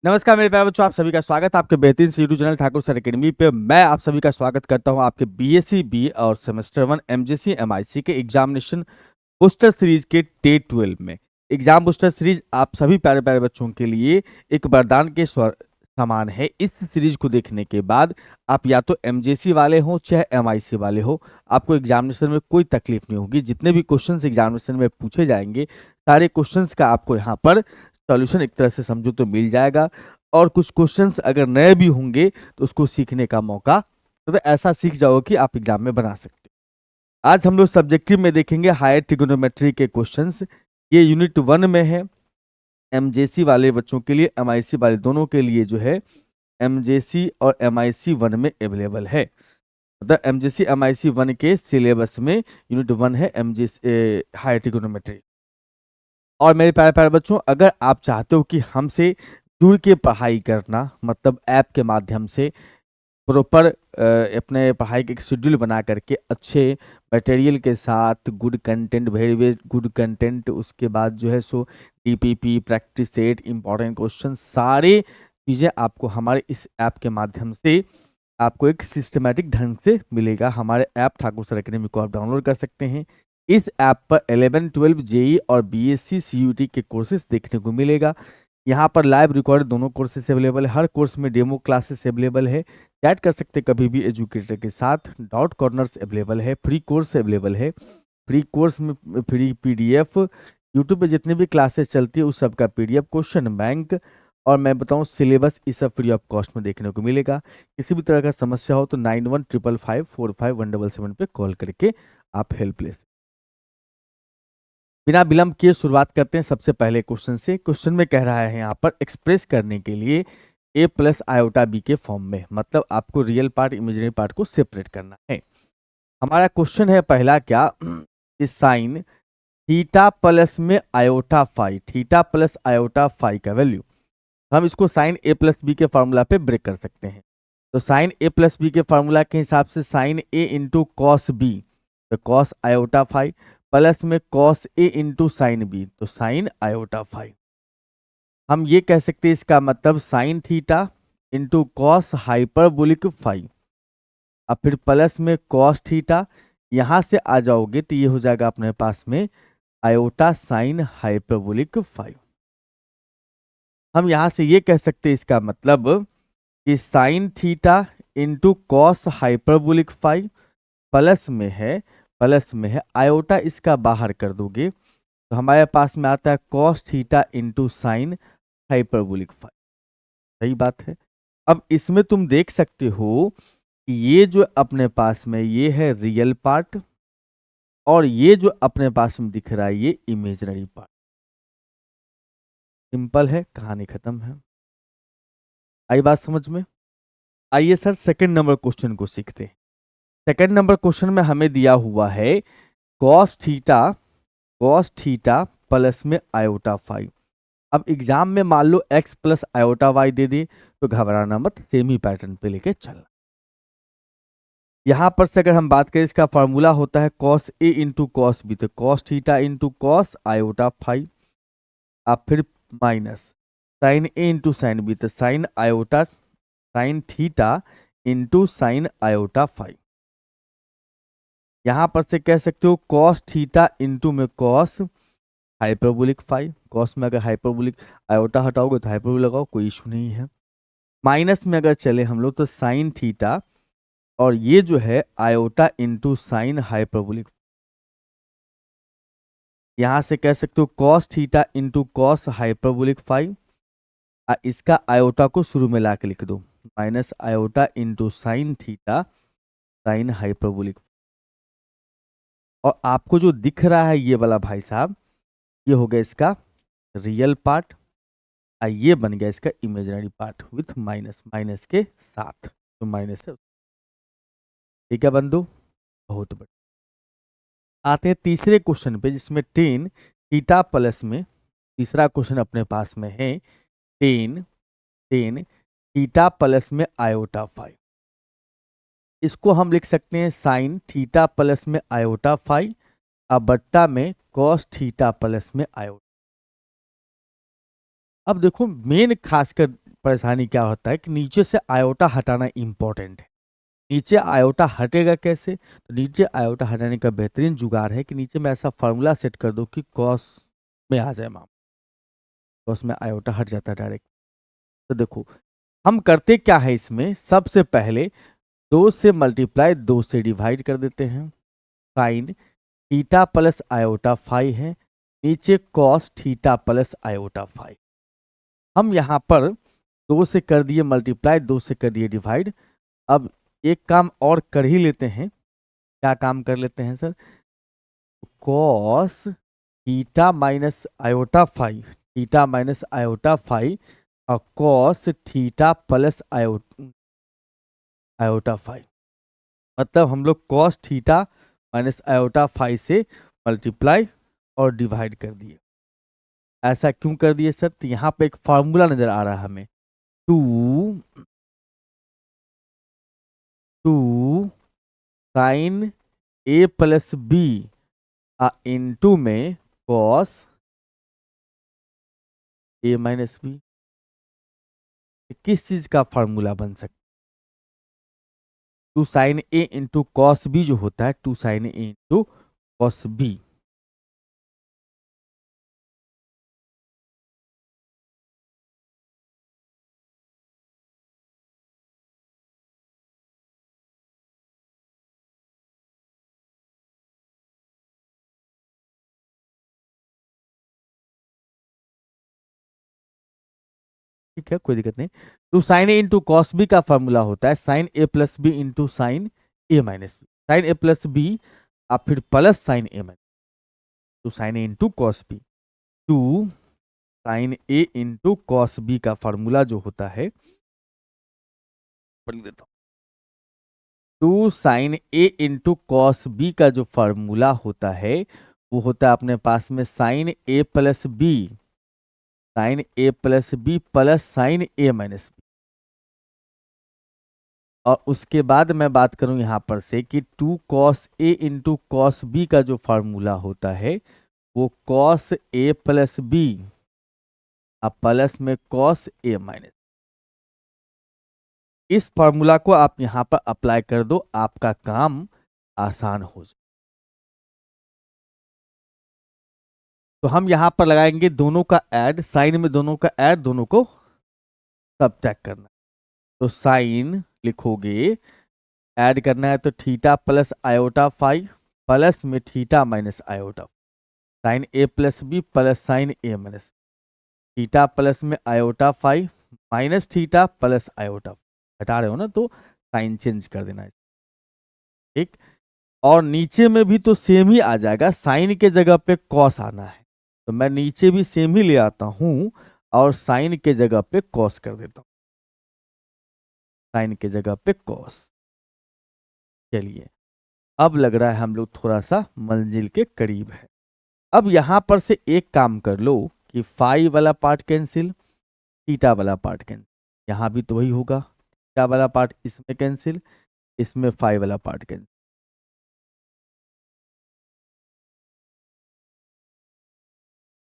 नमस्कार मेरे प्यारे बच्चों, आप सभी का स्वागत है आपके बेहतरीन YouTube channel Thakur sir academy पे। मैं आप सभी का स्वागत करता हूं आपके बीएससी बी और सेमेस्टर 1 एमजेसी एमआईसी के एग्जामिनेशन बूस्टर सीरीज के डे 12 में। एग्जाम बूस्टर सीरीज आप सभी प्यारे प्यारे बच्चों के लिए एक वरदान के समान है। इस सीरीज को देखने के बाद आप या तो एमजेसी वाले हो चाहे एमआईसी वाले हो, आपको एग्जामिनेशन में कोई तकलीफ नहीं होगी। जितने भी क्वेश्चंस एग्जामिनेशन में पूछे जाएंगे, सारे क्वेश्चंस का आपको यहाँ पर सॉल्यूशन एक तरह से समझो तो मिल जाएगा। और कुछ क्वेश्चंस अगर नए भी होंगे तो उसको सीखने का मौका, तो ऐसा सीख जाओ कि आप एग्जाम में बना सकते हो। आज हम लोग सब्जेक्टिव में देखेंगे हायर ट्रिगोनोमेट्री के क्वेश्चंस। ये यूनिट 1 में है। एमजेसी वाले बच्चों के लिए, एमआईसी वाले दोनों के लिए जो है एमजेसी और एमआईसी 1 में अवेलेबल है। मतलब एमजेसी एमआईसी 1 के सिलेबस में यूनिट 1 है एमजेसी हायर ट्रिगोनोमेट्री। और मेरे प्यारे प्यारे बच्चों, अगर आप चाहते हो कि हमसे जुड़ के पढ़ाई करना, मतलब ऐप के माध्यम से प्रॉपर अपने पढ़ाई के एक शेड्यूल बना करके अच्छे मटेरियल के साथ good content, very very good content, उसके बाद जो है सो DPP, practice set, important question, सारे चीज़ें आपको हमारे इस ऐप के माध्यम से आपको एक सिस्टमेटिक ढंग से मिलेगा। हमारे ऐप ठाकुर सर अकेडमी को आप डाउनलोड कर सकते हैं। इस ऐप पर 11, 12 जेई और बीएससी सीयूटी के कोर्सेज देखने को मिलेगा। यहाँ पर लाइव रिकॉर्ड दोनों कोर्सेज अवेलेबल है। हर कोर्स में डेमो क्लासेस अवेलेबल है। चैट कर सकते कभी भी एजुकेटर के साथ। डाउट कॉर्नर्स अवेलेबल है। फ्री कोर्स अवेलेबल है। फ्री कोर्स में फ्री पीडीएफ, यूट्यूब पे जितने भी क्लासेस चलती है उस सब का पीडीएफ, क्वेश्चन बैंक, और मैं बताऊं सिलेबस, इस सब फ्री ऑफ कॉस्ट में देखने को मिलेगा। किसी भी तरह का समस्या हो तो 9155545177 पे कॉल करके आप हेल्प ले सकते। बिना विलंब किए शुरुआत करते हैं सबसे पहले क्वेश्चन से। क्वेश्चन में कह रहा है यहाँ पर एक्सप्रेस करने के लिए a प्लस आयोटा बी के फॉर्म में, मतलब आपको रियल पार्ट इमेजिनरी पार्ट को सेपरेट करना है। हमारा क्वेश्चन है पहला क्या, इस साइन थीटा प्लस में iota phi, theta plus iota phi का वैल्यू हम इसको साइन ए प्लस बी के फार्मूला पे ब्रेक कर सकते हैं। तो साइन ए प्लस बी के फार्मूला के हिसाब से sine a into cos b, तो कॉस आयोटा फाई, प्लस में cos a into sine b, तो साइन आयोटा फाई। हम ये कह सकते हैं इसका मतलब sine theta into cos hyperbolic phi, अब फिर प्लस में कॉस थीटा, यहां से आ जाओगे तो ये हो जाएगा अपने पास में आयोटा साइन हाइपरबोलिक फाई। हम यहां से ये कह सकते हैं इसका मतलब कि sine theta into cos hyperbolic phi plus में है आयोटा, इसका बाहर कर दोगे तो हमारे पास में आता है cos theta into sine hyperbolic phi. सही बात है। अब इसमें तुम देख सकते हो कि ये जो अपने पास में ये है रियल पार्ट, और ये जो अपने पास में दिख रहा है ये इमेजिनरी पार्ट। सिंपल है, कहानी खत्म है। आई बात समझ में? आइए सर सेकंड नंबर क्वेश्चन को सीखते हैं। सेकंड नंबर क्वेश्चन में हमें दिया हुआ है कॉस थीटा प्लस में आयोटा फाई। अब एग्जाम में मान लो x प्लस आयोटा वाई दे दे तो घबराना मत, सेम ही पैटर्न पे लेके चलना। यहां पर से अगर हम बात करें, इसका फॉर्मूला होता है cos a into cos b, तो cos theta into cos iota phi, अब फिर minus sine a into sine b, तो sine iota sine theta into sine iota phi. यहां पर से कह सकते हो कॉस थीटा इंटू में कॉस हाइपरबोलिक फाई, कॉस में अगर हाइपरबोलिक आयोटा हटाओगे तो हाइपरबोलिक लगाओ, कोई इशू नहीं है। माइनस में अगर चले हम लोग तो साइन थीटा, और ये जो है आयोटा इंटू साइन हाइपरबोलिक, यहां से कह सकते हो cos theta into cos hyperbolic phi, इसका आयोटा को शुरू में ला के लिख दो, minus iota into sine theta sine hyperbolic. और आपको जो दिख रहा है ये वाला भाई साहब, ये हो गया इसका रियल पार्ट, ये बन गया इसका imaginary part with minus, minus के साथ, तो माइनस है। ठीक है बंधु, बहुत बढ़िया। आते हैं तीसरे क्वेश्चन पे जिसमें टेन थीटा प्लस में, तीसरा क्वेश्चन अपने पास में है टेन थीटा प्लस में आयोटा फाई। इसको हम लिख सकते हैं साइन थीटा प्लस में आयोटा फाई, अब बट्टा में कॉस थीटा प्लस में आयोटा। अब देखो मेन खासकर परेशानी क्या होता है कि नीचे से आयोटा हटाना इम्पोर्टेंट है। नीचे आयोटा हटेगा कैसे? तो नीचे आयोटा हटाने का बेहतरीन जुगाड़ है कि नीचे में ऐसा फार्मूला सेट कर दो कि कॉस में आ जाए माम, कॉस में आयोटा हट जाता है डायरेक्ट। तो देखो हम करते क्या है, इसमें सबसे पहले 2 से मल्टीप्लाई 2 से डिवाइड कर देते हैं। Sine theta plus iota phi है, नीचे cos theta plus iota phi. हम यहाँ पर 2 से कर दिए मल्टीप्लाई, 2 से कर दिए डिवाइड। अब एक काम और कर ही लेते हैं। क्या काम कर लेते हैं sir? Cos theta minus iota phi, theta minus iota phi और cos theta plus iota phi. मतलब हम लोग cos theta minus iota phi से मल्टीप्लाई और डिवाइड कर दिए। ऐसा क्यों कर दिए सर? तो यहाँ पे एक फॉर्मूला नजर आ रहा है हमें, two sine a plus b into में कॉस ए माइनस बी। किस चीज का फॉर्मूला बन सकता है? Two sine a into cos b जो होता है, two sine a into cos b. ठीक है, कोई दिक्कत नहीं। Two sine a into cos b का फॉर्मूला होता है sine a plus b into sine a minus b. Sine a plus b आप फिर plus sine a minus, two sine a into cos b. Two sine a into cos b का formula जो होता है, पढ़ देता हूं। Two sine a into cos b का जो फॉर्मूला होता है वो होता है अपने पास में sign a plus B, sine a plus b plus sine a minus B. और उसके बाद मैं बात करूं यहां पर से कि two cos a into cos b का जो फॉर्मूला होता है वो कॉस ए प्लस बी अब प्लस में कॉस ए माइनस। इस फॉर्मूला को आप यहां पर अप्लाई कर दो, आपका काम आसान हो जाए। तो हम यहां पर लगाएंगे दोनों का ऐड, साइन में दोनों का ऐड, दोनों को सब्ट्रैक्ट करना। तो साइन लिखोगे, ऐड करना है तो theta plus iota phi plus में theta minus iota, sine a plus b plus sine a minus, theta plus में iota phi minus theta plus iota. हटा रहे हो ना तो साइन चेंज कर देना है, ठीक। और नीचे में भी तो सेम ही आ जाएगा, साइन के जगह पे कॉस आना है तो मैं नीचे भी सेम ही ले आता हूं और साइन के जगह पे कॉस कर देता हूं, साइन के जगह पे कॉस। चलिए अब लग रहा है हम लोग थोड़ा सा मंजिल के करीब है। अब यहां पर से एक काम कर लो कि फाई वाला पार्ट कैंसिल, थीटा वाला पार्ट कैंसिल, यहां भी तो वही होगा, थीटा वाला पार्ट इसमें कैंसिल, इसमें फाई वाला पार्ट कैंसिल।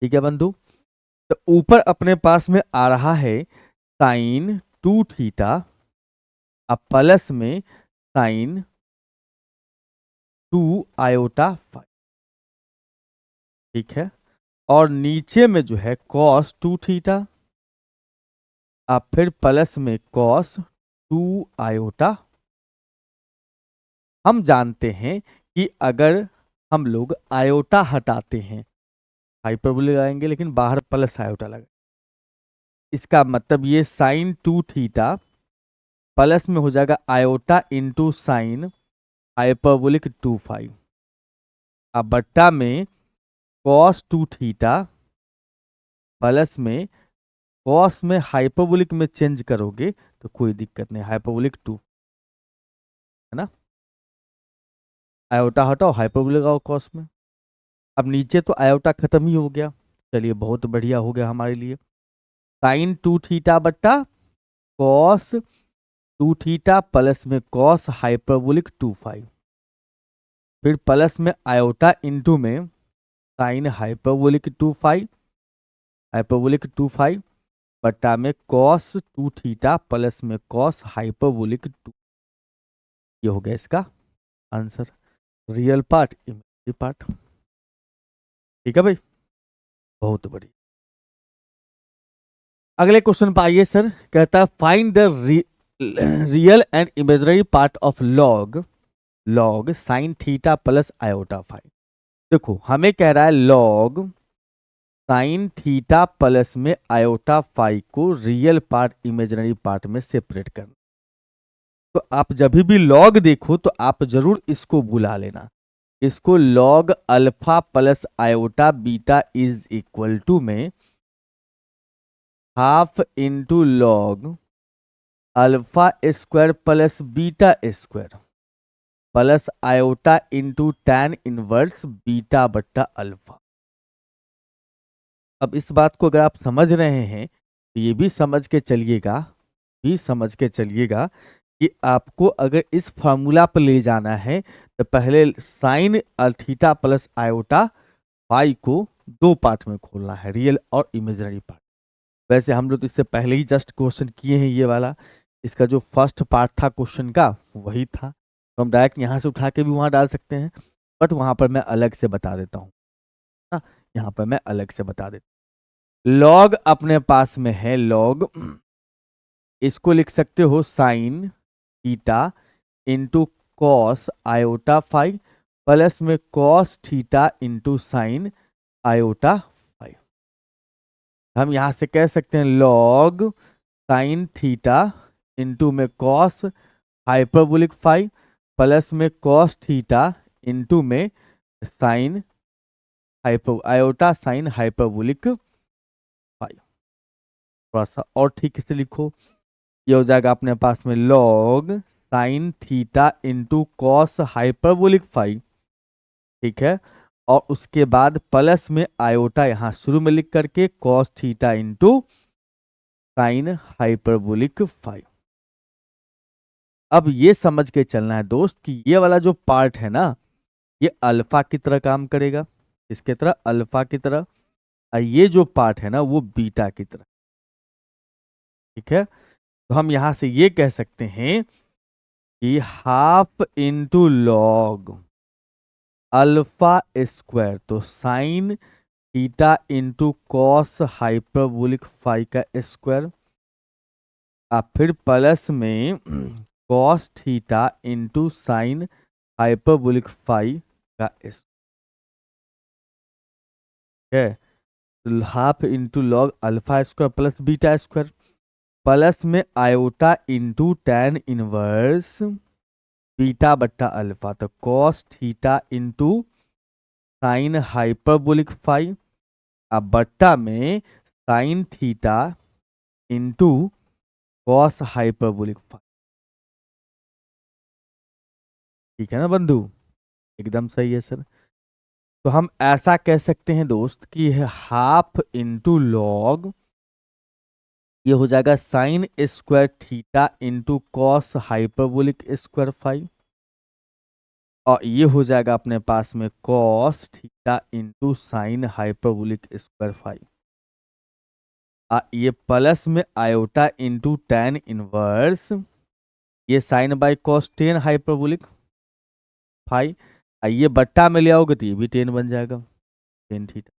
ठीक है बंधु। तो ऊपर अपने पास में आ रहा है साइन टू थीटा अब प्लस में साइन टू आयोटा फाई, ठीक है। और नीचे में जो है कॉस टू थीटा अब फिर प्लस में कॉस टू आयोटा। हम जानते हैं कि अगर हम लोग आयोटा हटाते हैं, हाइपरबोलिक आएंगे लेकिन बाहर प्लस आयोटा लगा, इसका मतलब ये साइन टू थीटा प्लस में हो जाएगा iota into sine hyperbolic two five, अब बट्टा में कॉस टू थीटा प्लस में कॉस में हाइपरबोलिक में चेंज करोगे तो कोई दिक्कत नहीं, हाइपरबोलिक टू है ना। आयोटा हटाओ, हाइपरबोलिक आओ कॉस में। अब नीचे तो आयोटा खत्म ही हो गया, चलिए बहुत बढ़िया हो गया हमारे लिए। साइन टू थीटा बट्टा कॉस टू थीटा प्लस में कॉस हाइपरबोलिक टू फाइव, फिर प्लस में आयोटा इंटू में sine hyperbolic two five, hyperbolic two five बट्टा में कॉस 2 थीटा प्लस में कॉस हाइपरबोलिक 2। ये हो गया इसका answer, real part imaginary part. ठीक है भाई, बहुत बढ़िया। अगले क्वेश्चन पर आइए सर। कहता है find the real and imaginary part of log sine theta plus iota five. देखो हमें कह रहा है लॉग साइन थीटा प्लस में आयोटा फाइव को रियल पार्ट इमेजिनरी पार्ट में सेपरेट करना। तो आप जब भी लॉग देखो तो आप जरूर इसको बुला लेना, इसको log alpha plus iota beta is equal to में half into log alpha square plus beta square plus iota into tan inverse beta बट्टा अल्फा। अब इस बात को अगर आप समझ रहे हैं तो ये भी समझ के चलिएगा कि आपको अगर इस फार्मूला पर ले जाना है तो पहले sine theta plus iota phi को दो पार्ट में खोलना है, रियल और इमेजिनरी पार्ट। वैसे हम लोग तो इससे पहले ही जस्ट क्वेश्चन किए हैं, ये वाला इसका जो फर्स्ट पार्ट था क्वेश्चन का वही था, तो हम डायरेक्ट यहाँ से उठा के भी वहाँ डाल सकते हैं, बट वहाँ पर मैं अलग से बता देता हूँ ना, यहाँ पर मैं अलग से बता देता हूँ। लॉग अपने पास में है, लॉग इसको लिख सकते हो sine theta into cos iota phi plus में cos theta into sine iota phi. हम यहां से कह सकते हैं लॉग साइन थीटा इंटू में कॉस हाइपरबोलिक फाइव प्लस में कॉस थीटा इंटू में sine iota sine hyperbolic phi. थोड़ा सा और ठीक से लिखो, ये हो जाएगा अपने पास में log sine theta into cos hyperbolic phi, ठीक है, और उसके बाद प्लस में आयोटा यहां शुरू में लिख करके cos theta into sine hyperbolic phi. अब ये समझ के चलना है दोस्त कि ये वाला जो पार्ट है ना ये अल्फा की तरह काम करेगा, इसके तरह अल्फा की तरह, और ये जो पार्ट है ना वो बीटा की तरह। ठीक है, तो हम यहां से ये कह सकते हैं कि half into log alpha square, तो sine theta into cos hyperbolic phi का स्क्वायर, आप फिर प्लस में cos theta into sine hyperbolic phi का square, half into log alpha square plus beta square plus में iota into tan inverse beta बट्टा alpha, तो cos theta into sine hyperbolic phi, अब बट्टा में sine theta into cos hyperbolic phi. ठीक है ना बंधु, एकदम सही है सर। तो हम ऐसा कह सकते हैं दोस्त कि हाफ इंटू लॉग, ये हो जाएगा sine square theta into cos hyperbolic square five, और ये हो जाएगा अपने पास में cos theta into sine hyperbolic square five, ये प्लस में आयोटा इंटू टैन इनवर्स, ये sine by cos tan hyperbolic five, ये बट्टा में ले आओगे तो ये भी 10 बन जाएगा, 10 थीटा।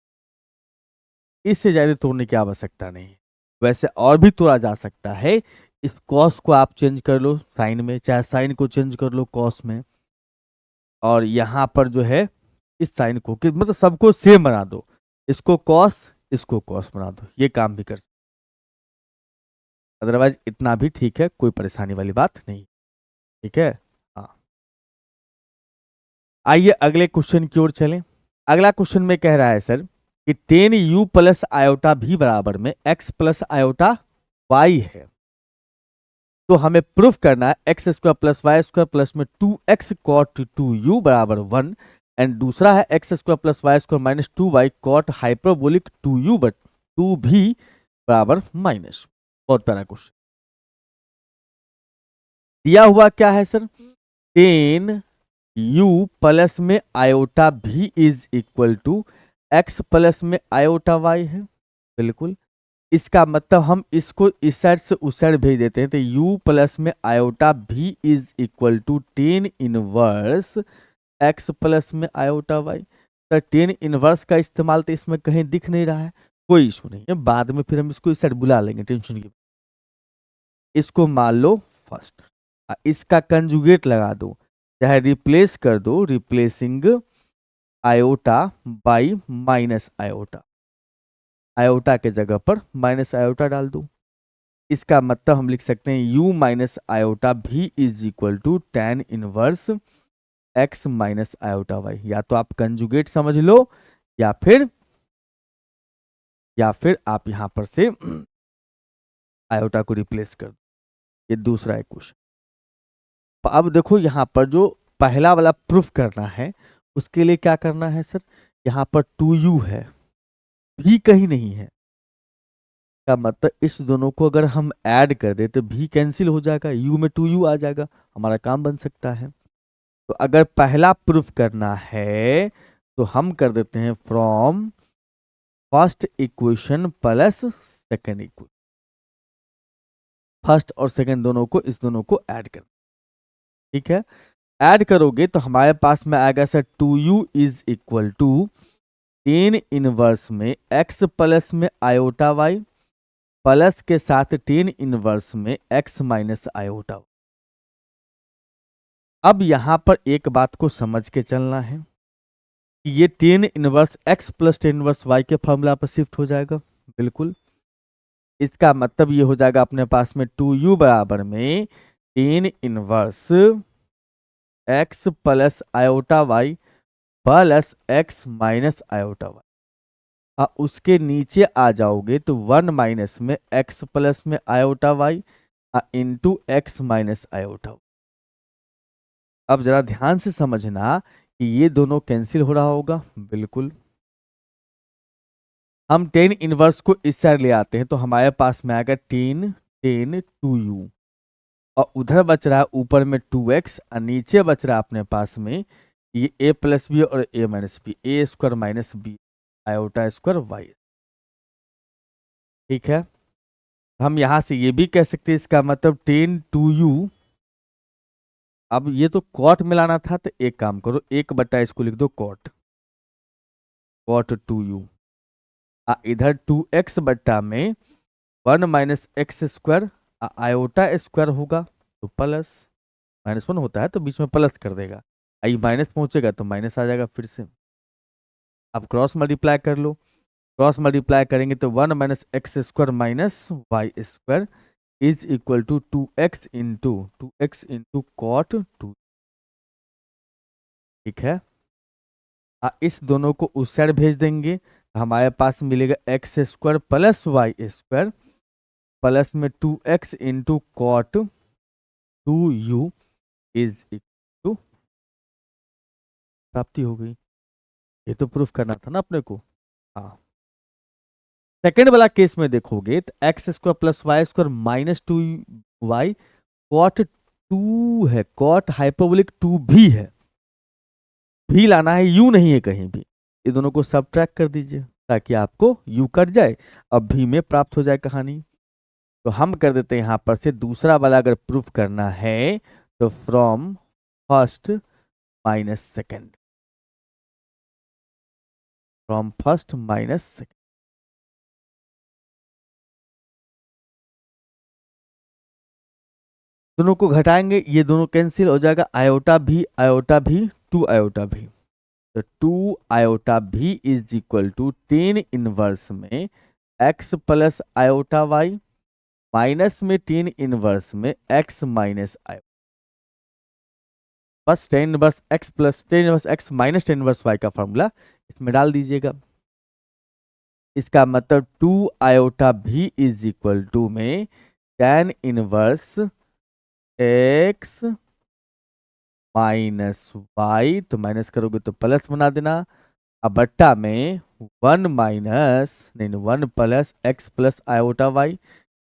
इससे ज्यादा तोड़ने की आवश्यकता नहीं है। वैसे और भी तोड़ा जा सकता है, इस कॉस को आप चेंज कर लो साइन में, चाहे साइन को चेंज कर लो कॉस में, और यहां पर जो है इस साइन को मतलब सबको सेम बना दो, इसको कॉस इसको कॉस बना दो, ये काम भी कर सकते। अदरवाइज इतना भी ठीक है, कोई परेशानी वाली बात नहीं। ठीक है, हाँ। आइए अगले क्वेश्चन की ओर चलें। अगला क्वेश्चन में कह रहा है सर कि 10u प्लस आयोटा भी बराबर में x प्लस आयोटा y है, तो हमें प्रूफ करना है x square plus y square plus में 2x कॉट 2u बराबर 1, एंड दूसरा है x square plus y square minus 2y cot hyperbolic 2u but 2 भी बराबर माइनस। बहुत प्यारा क्वेश्चन दिया हुआ क्या है सर, 10u प्लस में आयोटा भी is equal to x plus में आयोटा वाई है, बिल्कुल। इसका मतलब हम इसको इस साइड से उस साइड भेज देते हैं, तो u प्लस में आयोटा भी is equal to tan inverse x plus में आयोटा y। तो टेन इनवर्स का इस्तेमाल तो इसमें कहीं दिख नहीं रहा है, कोई इशू नहीं है, बाद में फिर हम इसको इस साइड बुला लेंगे, टेंशन की। इसको मान लो फर्स्ट, इसका कंजुगेट लगा दो, चाहे रिप्लेस कर दो, replacing iota by minus iota, iota के जगह पर माइनस आयोटा डाल दो। इसका मतलब हम लिख सकते हैं u माइनस आयोटा भी is equal to tan inverse x minus iota y। या तो आप कंजुगेट समझ लो, या फिर आप यहां पर से आयोटा को रिप्लेस कर दो। ये दूसरा एक क्वेश्चन। अब देखो यहां पर जो पहला वाला प्रूफ करना है, उसके लिए क्या करना है सर, यहां पर 2u है, भी कहीं नहीं है, का मतलब इस दोनों को अगर हम ऐड कर दे तो भी कैंसिल हो जाएगा, u में 2u आ जाएगा, हमारा काम बन सकता है। तो अगर पहला प्रूफ करना है तो हम कर देते हैं from first equation plus second equation, first और सेकेंड दोनों को, इस दोनों को ऐड कर, ठीक है। ऐड करोगे तो हमारे पास में आएगा sir 2u is equal to tan inverse में x प्लस में आयोटा y प्लस के साथ टेन इनवर्स में x माइनस आयोटा। अब यहां पर एक बात को समझ के चलना है कि ये ten inverse x plus tan inverse y के फॉर्मूला पर शिफ्ट हो जाएगा, बिल्कुल। इसका मतलब ये हो जाएगा अपने पास में 2u बराबर में ten inverse x plus iota y plus x minus iota y। उसके नीचे आ जाओगे तो 1 माइनस में x प्लस में iota y into x minus iota. अब जरा ध्यान से समझना कि ये दोनों कैंसिल हो रहा होगा, बिल्कुल। हम टेन इनवर्स को इस साइड ले आते हैं तो हमारे पास में आएगा टेन 2u, और उधर बच रहा है ऊपर में 2x, और नीचे बच रहा है अपने पास में ये a प्लस बी और a minus b, a square minus b iota square y, ठीक है। हम यहां से ये भी कह सकते हैं, इसका मतलब टेन 2u, अब ये तो कॉट मिलाना था, तो एक काम करो, एक बट्टा इसको लिख दो कॉट, कॉट 2u, इधर 2x बट्टा में 1 minus x square iota square होगा, तो प्लस, -1 होता है तो बीच में प्लस कर देगा, आई माइनस पहुंचेगा तो माइनस आ जाएगा फिर से। अब क्रॉस मल्टीप्लाई कर लो, क्रॉस मल्टीप्लाई करेंगे तो 1 minus x square minus y square is equal to 2x into cot 2, ठीक है। इस दोनों को उस साइड भेज देंगे, हमारे पास मिलेगा x square plus y square plus में 2x into cot 2u is equal to, प्राप्ति हो गई। ये तो प्रूफ करना था ना अपने को, हाँ। सेकेंड वाला केस में देखोगे तो x square plus y square minus 2y cot 2 है, कॉट हाइपरबोलिक 2 भी है, भी लाना है, यू नहीं है कहीं भी। ये दोनों को सब्ट्रैक्ट कर दीजिए ताकि आपको यू कट जाए, अब भी में प्राप्त हो जाए कहानी। तो हम कर देते हैं यहां पर से दूसरा वाला अगर प्रूफ करना है तो from first minus second, from first minus second, दोनों को घटाएंगे, ये दोनों कैंसिल हो जाएगा, आयोटा भी 2 आयोटा भी, तो 2 आयोटा भी इज इक्वल टू 10 इनवर्स में x plus iota y minus में 10 इनवर्स में x माइनस आयोटा, बस 10 inverse x plus 10 inverse x minus 10 inverse y का फॉर्मूला इसमें डाल दीजिएगा। इसका मतलब 2 आयोटा भी इज इक्वल टू में 10 इनवर्स x माइनस y, तो माइनस करोगे तो प्लस बना देना, अब बट्टा में 1 माइनस नहीं 1 plus x plus iota y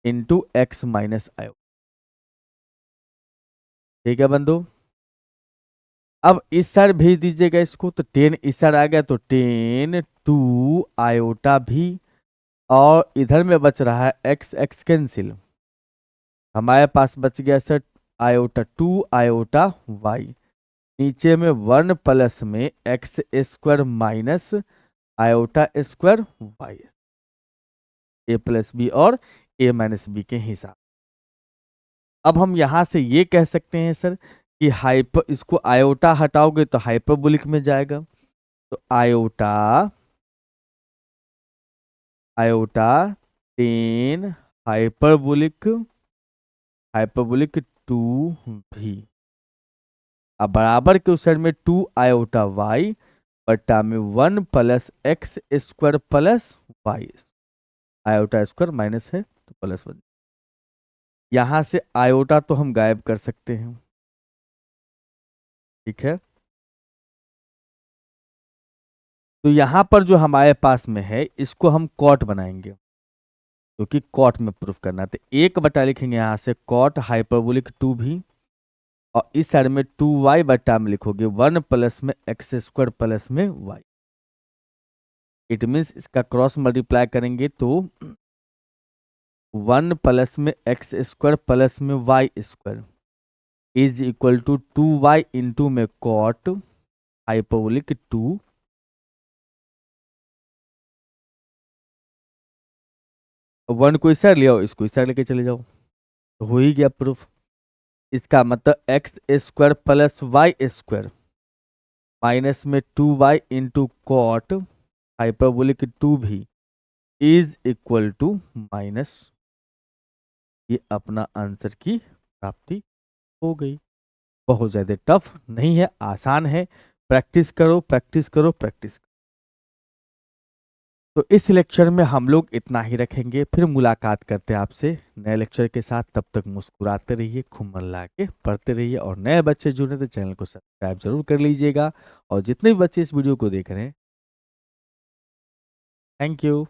into x minus iota, ठीक है बंधु। अब इस साइड भेज दीजिएगा इसको, तो 10 इस साइड आ गया तो 10 2 आयोटा भी और इधर में बच रहा है एक्स एक्स कैंसिल, हमारे पास बच गया सर आयोटा 2 आयोटा वाई, नीचे में 1 प्लस में x square minus iota square Y, A plus B और ए माइनस बी के हिसाब। अब हम यहां से ये कह सकते हैं सर कि हाइपर, इसको आयोटा हटाओगे तो हाइपरबोलिक में जाएगा, तो आयोटा आयोटा 10 हाइपरबोलिक हाइपरबोलिक 2 भी, अब बराबर के उस साइड में 2 आयोटा वाई बट्टा में 1 plus x square plus y, iota square minus है तो प्लस बन, यहां से आयोटा तो हम गायब कर सकते हैं, ठीक है। तो यहां पर जो हमारे पास में है इसको हम कॉट बनाएंगे, क्योंकि कॉट में प्रूफ करना है, तो 1 बटा लिखेंगे यहां से कॉट हाइपरबोलिक 2 भी, और इस साइड में 2y बटा में लिखोगे 1 प्लस में एक्स स्क्वायर प्लस में y, इट मीन्स इसका क्रॉस मल्टीप्लाई करेंगे तो 1 प्लस में एक्स स्क्वायर प्लस में y square is equal to 2y into में कॉट हाइपरबोलिक 2, वन को इस साइड ले आओ, इसको इस साइड लेके चले जाओ, तो हो ही गया प्रूफ। इसका मतलब x square plus y square minus में 2y इंटू कॉट हाइपरबोलिक 2 भी इज इक्वल टू माइनस, ये अपना आंसर की प्राप्ति हो गई। बहुत ज़्यादा टफ नहीं है, आसान है, प्रैक्टिस करो प्रैक्टिस करो प्रैक्टिस करो। तो इस लेक्चर में हम लोग इतना ही रखेंगे, फिर मुलाकात करते हैं आपसे नए लेक्चर के साथ। तब तक मुस्कुराते रहिए, खूब मन लगा के पढ़ते रहिए, और नए बच्चे जुड़े तो चैनल को सब्सक्राइब जरूर कर लीजिएगा। और जितने भी बच्चे इस वीडियो को देख रहे हैं, थैंक यू।